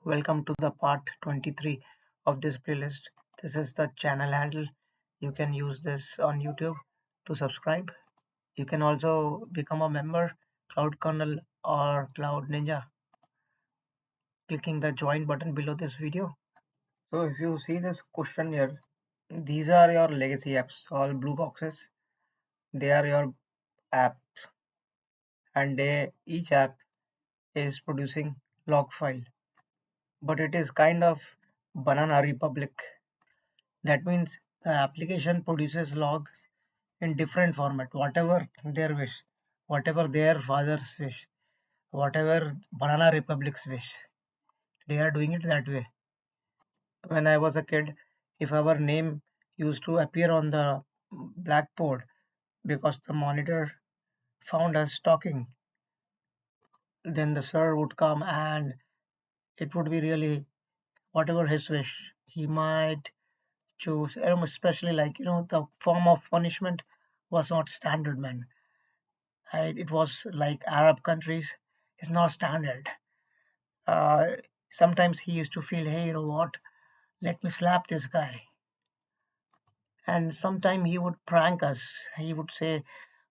Welcome to the part 23 of this playlist. This is the channel handle. You can use this on YouTube to subscribe. You can also become a member, Cloud Kernel or Cloud Ninja, clicking the join button below this video. So if you see this question here, these are your legacy apps, all blue boxes. They are your app, and each app is producing log file, but it is kind of banana republic. That means the application produces logs in different format, whatever their wish, whatever their fathers wish, whatever Banana Republic's wish. They are doing it that way. When I was a kid, if our name used to appear on the blackboard because the monitor found us talking, then the sir would come and it would be really whatever his wish. He might choose, especially the form of punishment was not standard, man. It was like Arab countries. It's not standard. Uh, Sometimes he used to feel, hey, you know what? Let me slap this guy. And sometimes he would prank us. He would say,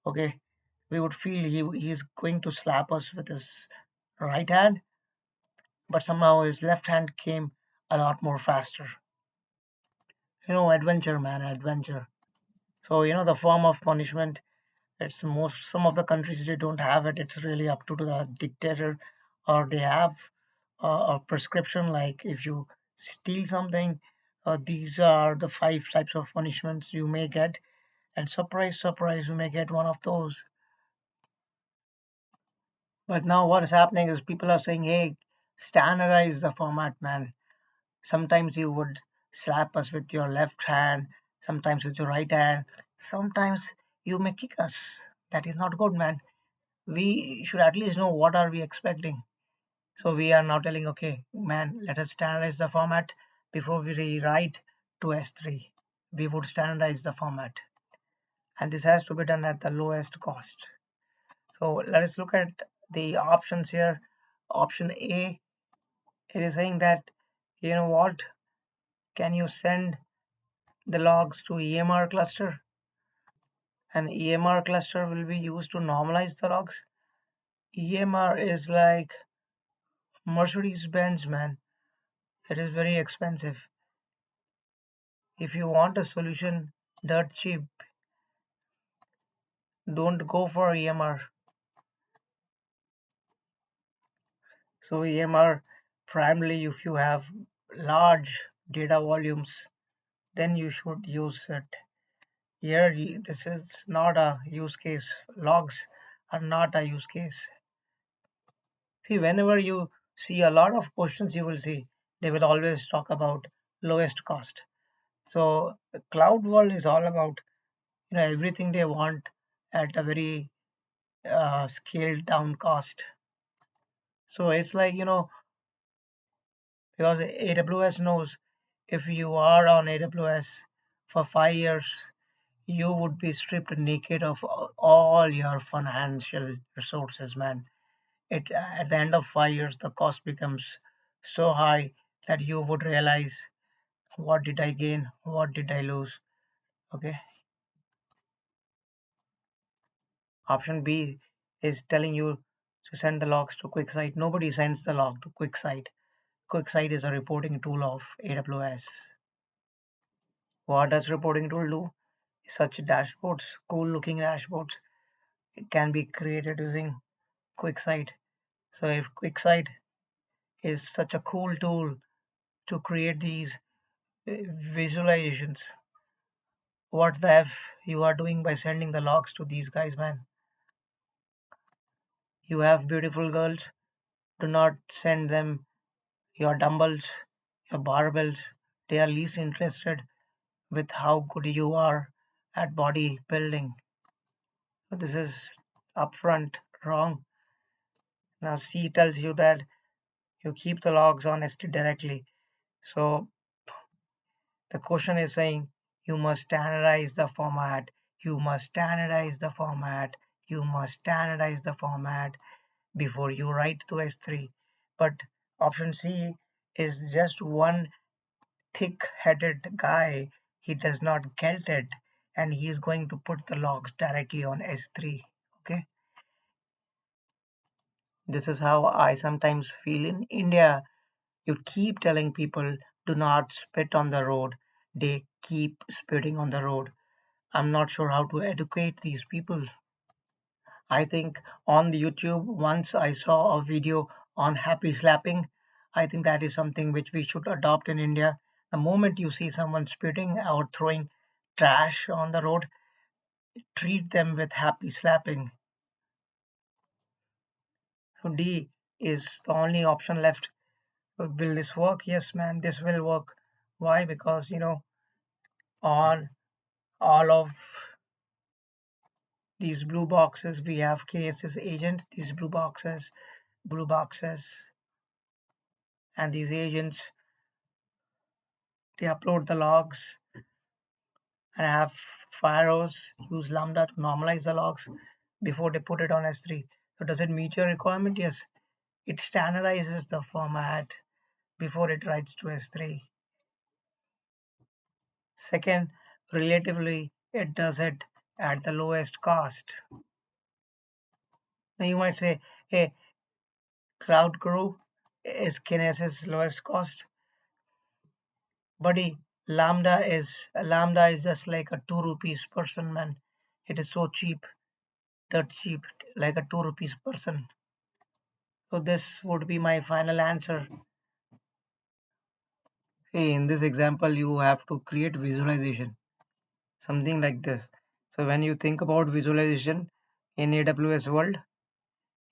okay, we would feel he's going to slap us with his right hand, but somehow his left hand came a lot more faster. Adventure, man, adventure. So, the form of punishment, it's most some of the countries they don't have it. It's really up to the dictator, or they have a prescription like if you steal something, these are the five types of punishments you may get, and surprise, surprise, you may get one of those. But now what is happening is people are saying, hey, standardize the format, man. Sometimes you would slap us with your left hand, sometimes with your right hand, sometimes you may kick us. That is not good, man. We should at least know what are we expecting. So we are now telling, okay, man, let us standardize the format before we rewrite to S3. We would standardize the format, and this has to be done at the lowest cost. So let us look at the options here. Option A, it is saying that, you know what, can you send the logs to EMR cluster? An EMR cluster will be used to normalize the logs. EMR is like Mercedes Benz, man. It is very expensive. If you want a solution dirt cheap, don't go for EMR. So EMR, primarily if you have large data volumes, then you should use it. Here, this is not a use case. Logs are not a use case. See, whenever you see a lot of questions, you will see they will always talk about lowest cost. So the cloud world is all about everything they want at a very scaled down cost. So it's like because AWS knows if you are on AWS for 5 years, you would be stripped naked of all your financial resources, man. It At the end of 5 years, the cost becomes so high that you would realize, what did I gain? What did I lose? Okay. Option B is telling you to send the logs to QuickSight. Nobody sends the log to QuickSight. QuickSight is a reporting tool of AWS. What does reporting tool do? Such dashboards, cool looking dashboards, can be created using QuickSight. So if QuickSight is such a cool tool to create these visualizations, what the F you are doing by sending the logs to these guys, man? You have beautiful girls, do not send them your dumbbells, your barbells. They are least interested with how good you are at body building. This is upfront wrong. Now C tells you that you keep the logs on ST directly. So the question is saying you must standardize the format, you must standardize the format, you must standardize the format before you write to S3. But option C is just one thick-headed guy. He does not get it, and he is going to put the logs directly on S3. Okay, this is how I sometimes feel in India. You keep telling people do not spit on the road. They keep spitting on the road. I'm not sure how to educate these people. I think on the YouTube, once I saw a video on happy slapping. I think that is something which we should adopt in India. The moment you see someone spitting or throwing trash on the road, treat them with happy slapping. So D is the only option left. Will this work? Yes, man, this will work. Why? Because on all of these blue boxes, we have cases agents. These blue boxes, and these agents, they upload the logs and have firehose use Lambda to normalize the logs before they put it on S3. So does it meet your requirement? Yes. It standardizes the format before it writes to S3. Second, relatively, it does it at the lowest cost. Now you might say, hey, Cloud Guru is Kinesis' lowest cost. Buddy, Lambda is just like a 2 rupees person, man. It is so cheap, that cheap, like a 2 rupees person. So this would be my final answer. See, in this example, you have to create visualization, something like this. So when you think about visualization in AWS world,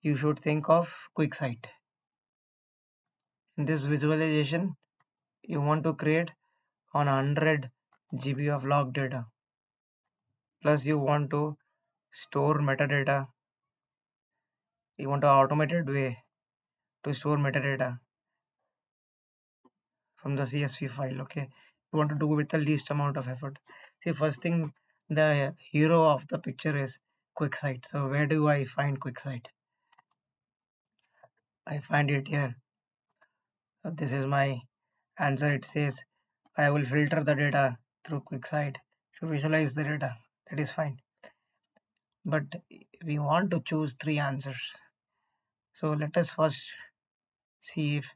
you should think of QuickSight. In this visualization, you want to create on 100 GB of log data. Plus you want to store metadata. You want an automated way to store metadata from the CSV file. Okay, you want to do with the least amount of effort. See, first thing, the hero of the picture is QuickSight. So where do I find QuickSight? I find it here. So this is my answer. It says I will filter the data through QuickSight to visualize the data. That is fine. But we want to choose 3 answers. So let us first see if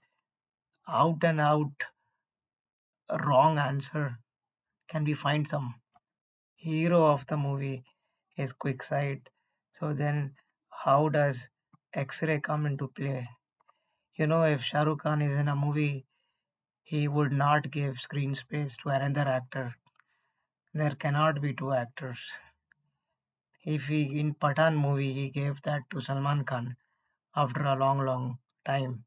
out and out wrong answer can we find some. Hero of the movie is QuickSight. So then how does X-ray come into play? If Shah Rukh Khan is in a movie, he would not give screen space to another actor. There cannot be two actors. If he in Pathan movie he gave that to Salman Khan after a long time.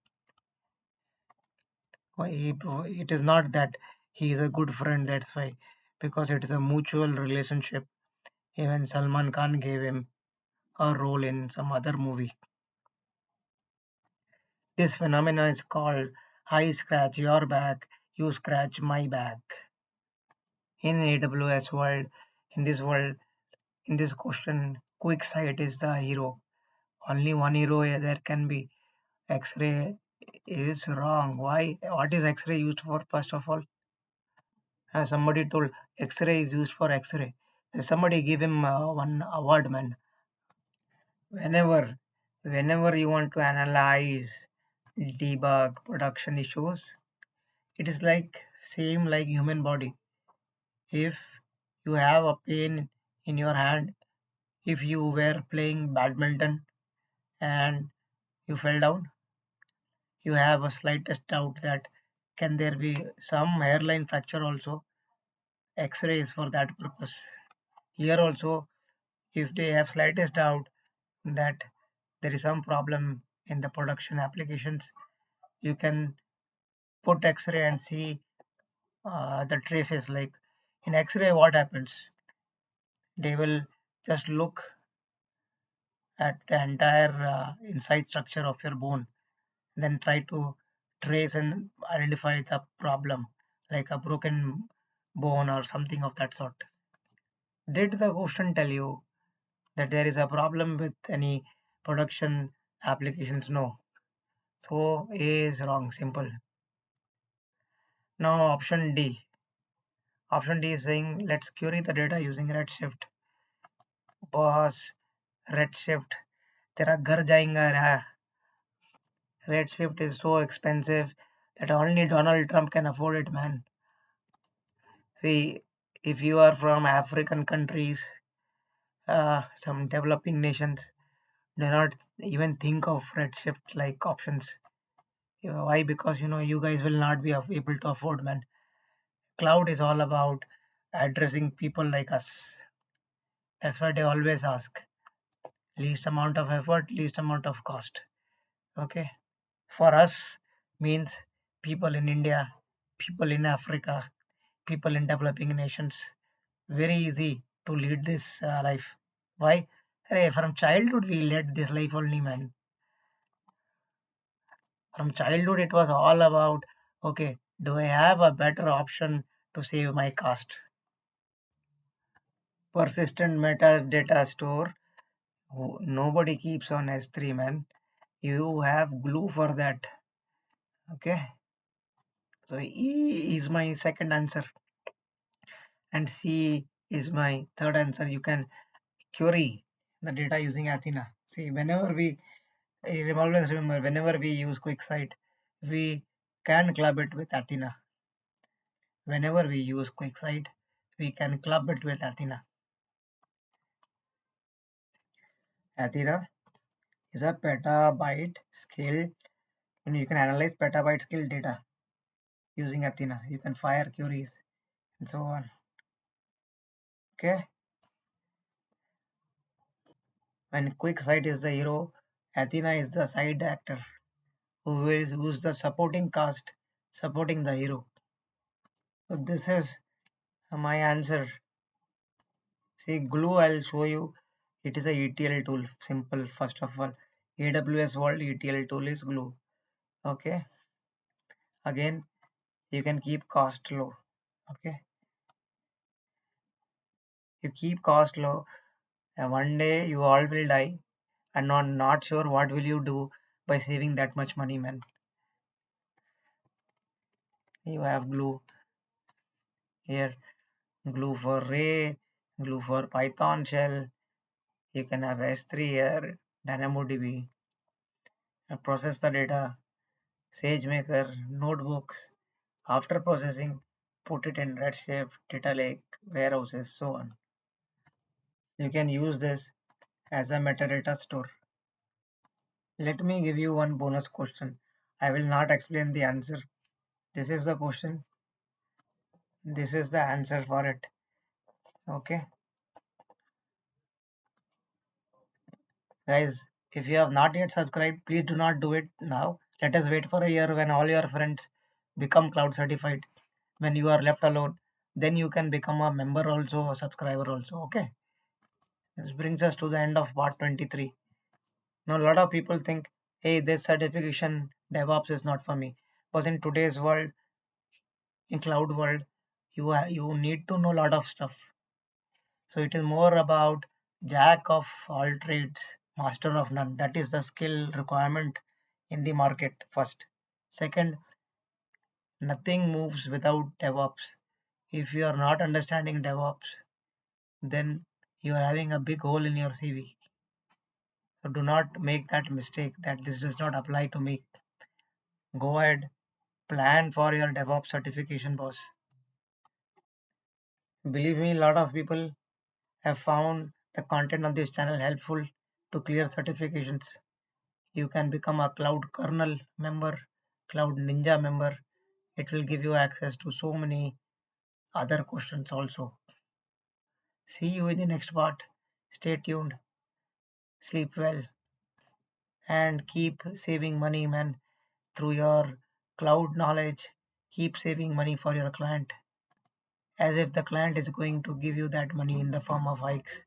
It is not that he is a good friend, that's why, because it is a mutual relationship. Even Salman Khan gave him a role in some other movie. This phenomena is called I scratch your back, you scratch my back. In AWS world, in this world, in this question, QuickSight is the hero. Only one hero there can be. X-ray is wrong. Why? What is X-ray used for? First of all, as somebody told, X-ray is used for X-ray. Somebody give him one award, man. Whenever you want to analyze, debug production issues, it is like same like human body. If you have a pain in your hand, if you were playing badminton and you fell down, you have a slightest doubt that can there be some hairline fracture also. X-ray is for that purpose. Here also, if they have slightest doubt that there is some problem in the production applications, you can put X-ray and see the traces. Like in X-ray, what happens? They will just look at the entire inside structure of your bone, then try to trace and identify the problem, like a broken bone or something of that sort. Did the question tell you that there is a problem with any production applications? No. So A is wrong, simple. Now option D. Option D is saying let's query the data using Redshift. Boss, Redshift, तेरा घर जाएगा रा. Redshift is so expensive that only Donald Trump can afford it, man. See, if you are from African countries, some developing nations, do not even think of Redshift like options. Why? Because you guys will not be able to afford, man. Cloud is all about addressing people like us. That's why they always ask. Least amount of effort, least amount of cost. Okay. For us means people in India, people in Africa, people in developing nations. Very easy to lead this life. Why? Hey, from childhood we led this life only, man. From childhood it was all about, okay, do I have a better option to save my cost? Persistent metadata store. Nobody keeps on S3, man. You have glue for that. Okay. So E is my second answer and C is my third answer. You can query the data using Athena. See, whenever we I always remember, whenever we use QuickSight, we can club it with Athena. Whenever we use QuickSight, we can club it with Athena. Athena is a petabyte scale, and you can analyze petabyte scale data using Athena. You can fire queries and so on. Okay, when QuickSight is the hero, Athena is the side actor who's the supporting cast supporting the hero. So this is my answer. See, Glue, I'll show you. It is a ETL tool. Simple, first of all. AWS World ETL tool is Glue. Okay. Again, you can keep cost low. Okay. You keep cost low, and one day you all will die, and not sure what will you do by saving that much money, man. You have Glue here, Glue for Ray, Glue for Python shell. You can have S3 here, DynamoDB, and process the data, SageMaker, notebooks. After processing, put it in Redshift, data lake, warehouses, so on. You can use this as a metadata store. Let me give you one bonus question. I will not explain the answer. This is the question. This is the answer for it. Okay. Guys, if you have not yet subscribed, please do not do it now. Let us wait for a year when all your friends become cloud certified. When you are left alone, then you can become a member also, a subscriber also. Okay. This brings us to the end of part 23. Now, a lot of people think, hey, this certification DevOps is not for me. Because in today's world, in cloud world, you need to know a lot of stuff. So it is more about jack of all trades, master of none. That is the skill requirement in the market first. Second, nothing moves without DevOps. If you are not understanding DevOps, then you are having a big hole in your CV. So do not make that mistake that this does not apply to me. Go ahead, plan for your DevOps certification, boss. Believe me, a lot of people have found the content on this channel helpful to clear certifications. You can become a Cloud Kernel member, Cloud Ninja member. It will give you access to so many other questions also. See you in the next part. Stay tuned, sleep well, and keep saving money, man, through your cloud knowledge. Keep saving money for your client as if the client is going to give you that money in the form of hikes.